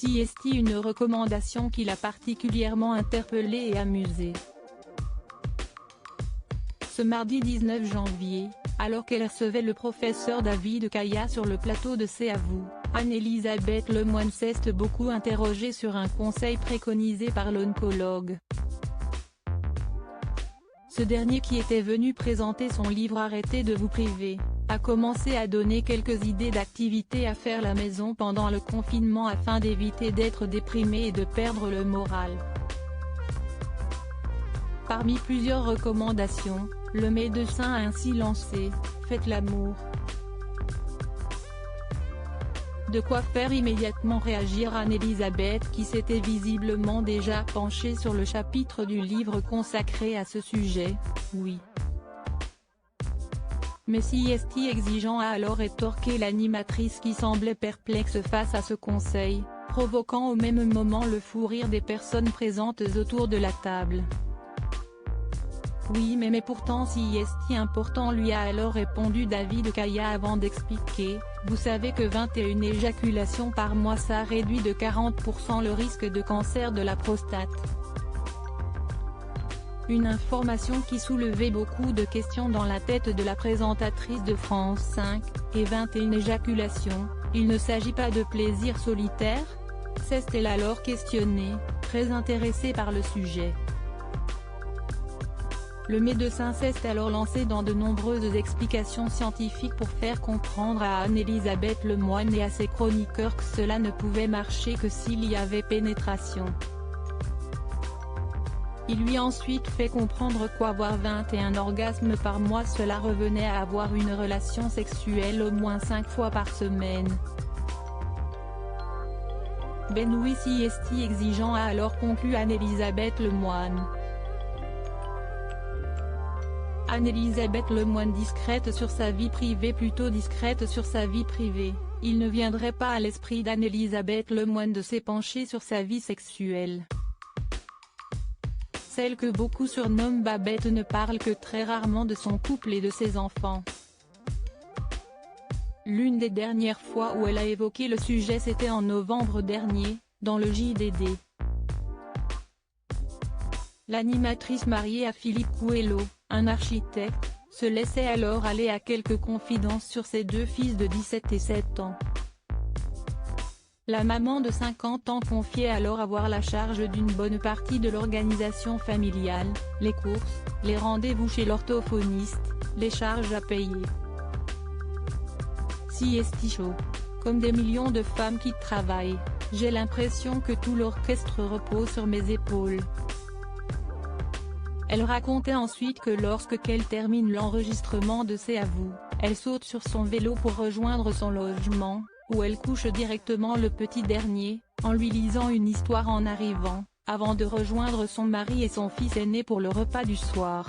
CST une recommandation qui l'a particulièrement interpellé et amusé. Ce mardi 19 janvier, alors qu'elle recevait le professeur David Kaya sur le plateau de C'est à vous, Anne-Elisabeth Lemoine s'est beaucoup interrogée sur un conseil préconisé par l'oncologue. Ce dernier, qui était venu présenter son livre Arrêtez de vous priver, a commencé à donner quelques idées d'activités à faire à la maison pendant le confinement afin d'éviter d'être déprimé et de perdre le moral. Parmi plusieurs recommandations, le médecin a ainsi lancé « Faites l'amour ». De quoi faire immédiatement réagir Anne-Elisabeth, qui s'était visiblement déjà penchée sur le chapitre du livre consacré à ce sujet. Oui. Mais CST exigeant a alors rétorqué l'animatrice, qui semblait perplexe face à ce conseil, provoquant au même moment le fou rire des personnes présentes autour de la table. Oui mais pourtant CST important, lui a alors répondu David Kaya avant d'expliquer, vous savez que 21 éjaculations par mois ça réduit de 40% le risque de cancer de la prostate. Une information qui soulevait beaucoup de questions dans la tête de la présentatrice de France 5, et 21 éjaculations, il ne s'agit pas de plaisir solitaire? S'est-elle alors questionnée, très intéressée par le sujet. Le médecin s'est alors lancé dans de nombreuses explications scientifiques pour faire comprendre à Anne-Elisabeth Lemoine et à ses chroniqueurs que cela ne pouvait marcher que s'il y avait pénétration. Il lui a ensuite fait comprendre qu'avoir 21 orgasmes par mois cela revenait à avoir une relation sexuelle au moins 5 fois par semaine. Ben oui, CST exigeant a alors conclu Anne-Elisabeth Lemoine. Anne-Elisabeth Lemoine discrète sur sa vie privée, plutôt discrète sur sa vie privée, il ne viendrait pas à l'esprit d'Anne-Elisabeth Lemoine de s'épancher sur sa vie sexuelle. Celle que beaucoup surnomment Babette ne parle que très rarement de son couple et de ses enfants. L'une des dernières fois où elle a évoqué le sujet c'était en novembre dernier, dans le JDD. L'animatrice mariée à Philippe Coelho, un architecte, se laissait alors aller à quelques confidences sur ses deux fils de 17 et 7 ans. La maman de 50 ans confiait alors avoir la charge d'une bonne partie de l'organisation familiale, les courses, les rendez-vous chez l'orthophoniste, les charges à payer. CST Show. Comme des millions de femmes qui travaillent, j'ai l'impression que tout l'orchestre repose sur mes épaules. Elle racontait ensuite que lorsqu'elle termine l'enregistrement de C'est à vous, elle saute sur son vélo pour rejoindre son logement, où elle couche directement le petit dernier, en lui lisant une histoire en arrivant, avant de rejoindre son mari et son fils aîné pour le repas du soir.